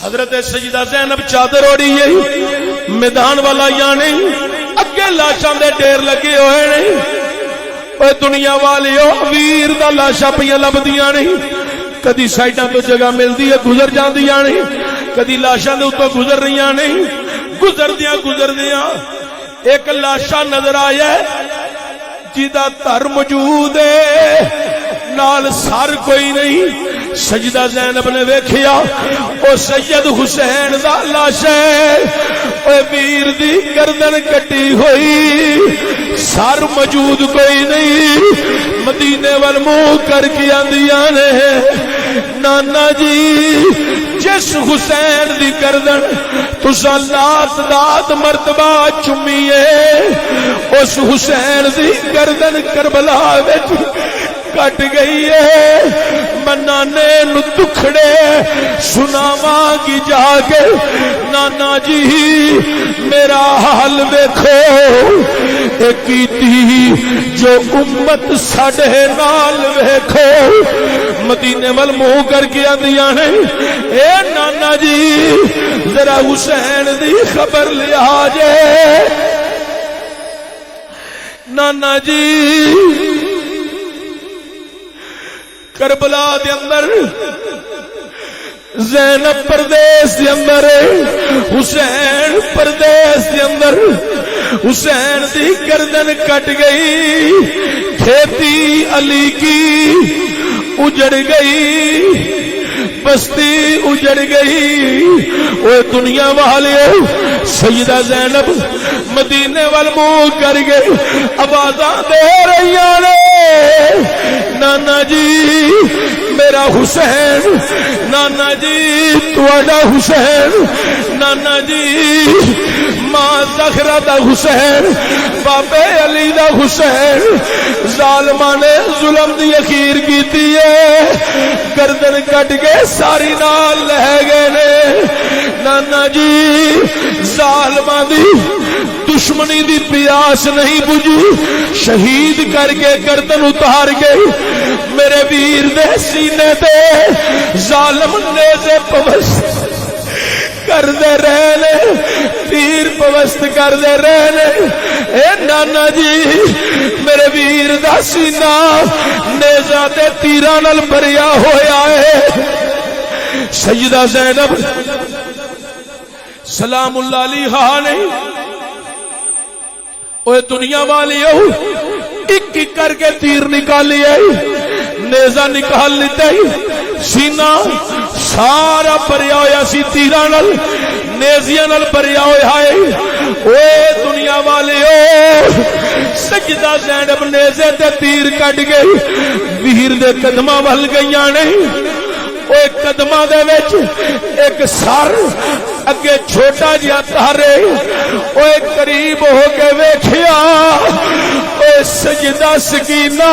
حضرت سیدہ زینب چادر اوڑی ہے میدان والا یعنی اگے لاشاں دے ڈھیر لگے ہوئے نہیں اے دنیا والیو ویر دا لاشاں پیاں لبدیاں نہیں کدی سائیڈاں تو جگہ ملدی ہے گزر جاندیاں نہیں کدی لاشاں دے اوپر گزر رہیاں نہیں گزردیاں ایک لاشا نظر آیا جیدہ تر موجود ہے نال سر کوئی نہیں سجدہ زینب نے ویکھیا او سید حسین دا لاش ہے اے ویر دی گردن کٹی ہوئی سر موجود کوئی نہیں مدینے وال منہ کر کے آندیاں نے نانا جی جس حسین دی گردن تسا لات مرتبہ چمیے اس حسین دی گردن کربلا وچ کٹ گئی ہے منانے نو دکھڑے سناواں کی جا کے نانا جی میرا حال دیکھو کیتی جو امت ساڈے نال ویکھو مدینے وال منہ کر کے آندیاں نے اے نانا جی ذرا حسین دی خبر لیا جے نانا جی کربلا دے اندر زینب پردیس دے اندر حسین پردیس دے اندر حسین دی گردن کٹ گئی کھیتی علی کی اجڑ گئی بستی اجڑ گئی وہ دنیا والے سیدہ زینب مدینے وال منہ کر گئی آوازاں دے رہی نے نانا جی میرا حسین نانا جی تواڈا حسین نانا جی ماں زہرا دا حسین بابے علی دا حسین ظالماں نے ظلم دی اخیر کیتی ہے گردن کٹ کے ساری نال لے گئے نے نانا جی ظالماں دی دشمنی دی پیاس نہیں بجھی شہید کر کے گردن اتار گئی میرے ویر دے سینے تے ظالم نیزے پوست کر دے رہنے تیر پوست کر دے رہنے اے نانا جی میرے ویر دا سینہ نیزہ تے تیران نال بھریا ہویا ہے سیدہ زینب سلام اللہ علیہا نہیں اوہ دنیا والی ایک ایک کر کے تیر نکالی ہے نیزہ نکال لیتے ہی سینہ سارا بھریا ہویا سی تیران نال نیزیاں نال بھریا ہویا ہے اوہ دنیا والے سجدہ زینب نیزے تے تیر کٹ گئی ویر دے قدمہ ول گئیاں نہیں ایک قدمہ دے وچ ایک سر اگے چھوٹا جہا تارے اوے قریب ہو کے ویکھیا اوے سجدہ سکینہ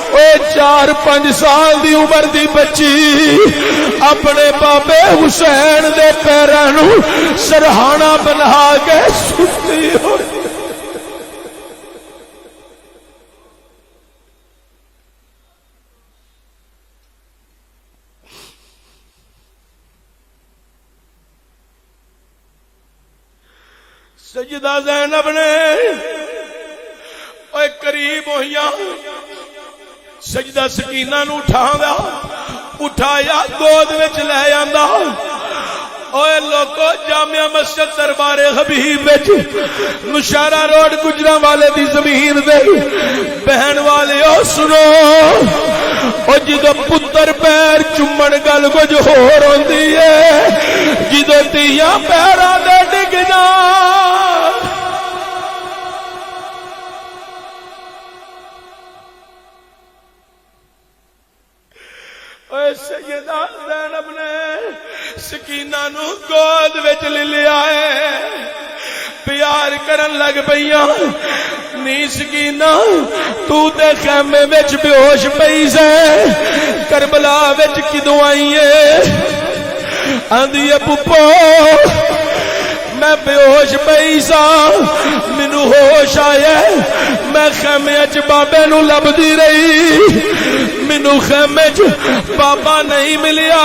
اوے 4-5 سال دی عمر دی بچی اپنے بابے حسین دے پیراں نو سرہانا بنا کے ستی ہوئی سجدہ زینب نے اوے قریب ہویا سجدہ سکینہ نو اٹھایا گود وچ لے آندا اوے لوگو جامعہ مسجد دربار حبیب وچ نشارہ روڈ گجراں والے دی زمین دے بہن والے او سنو او جدو پتر پیر چمن گل کچھ ہور ہوندی ہے جدو تیاں پیراں دے ڈگ جان اے سیدہ زینب نے سکینہ نو گود وچ لے لیا ہے پیار کرن لگ پیاں نی سکینہ تو تے خیمے وچ بے ہوش پئی سے کربلا وچ کدوں آئی ہے آندی ہے پپو میں بے ہوش پئی سا مینو ہوش آیا میں خیمے وچ بابے نو لبدی رہی مینو خیمے وچ بابا نہیں ملیا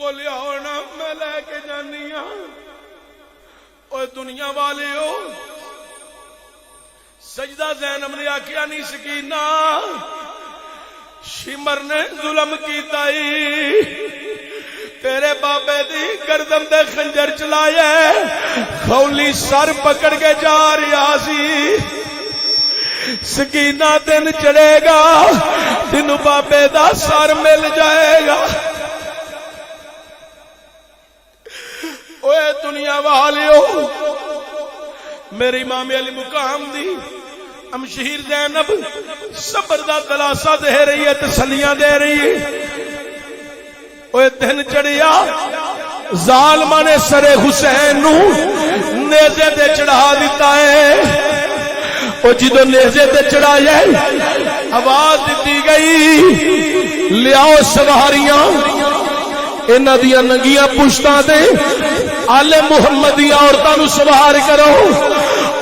بولیا ہونا میں لے کے جانی ہاں اوے دنیا والیو سجدہ زینب نے آکھیا نہیں سکینہ شمر نے ظلم کیتا تیرے بابے دی گردن دے خنجر چلایا خولی سر پکڑ کے جا رہا سی سکینہ دن چڑھے گا تینو بابے دا سر مل جائے گا اوے دنیا والیو میری امام علی مقام دی امشہیر زینب صبر دا دلاسا دے رہی ہے تسلیاں دے رہی ہے اوے دن چڑھیا ظالماں نے سر حسین نو نیزے تے چڑھا دیتا ہے او جدو نیزے تے چڑھایا آواز دیتی گئی لیاؤ سواریاں انہاں دیاں ننگیاں پشتاں تے آل محمد دی عورتاں نو سوار کرو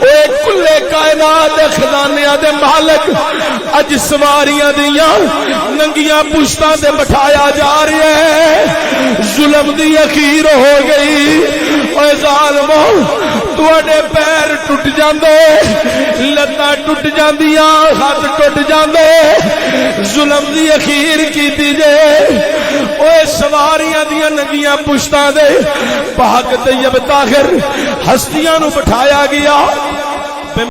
اے کلے کائنات دے خزانیاں دے مالک اج سواریاں دیاں ننگیاں پشتاں تے بٹھایا جا رہا ہے ظلم دی اخیر ہو گئی اے ظالمو تواڈے پیر ٹٹ جاندے لتاں ٹٹ جاندیاں ہاتھ ٹٹ جاندے ظلم دی اخیر کیتی جے اوے سواریاں دیاں ننگیاں پشتاں دے پاک طیب طاہر ہستیاں نو بٹھایا گیا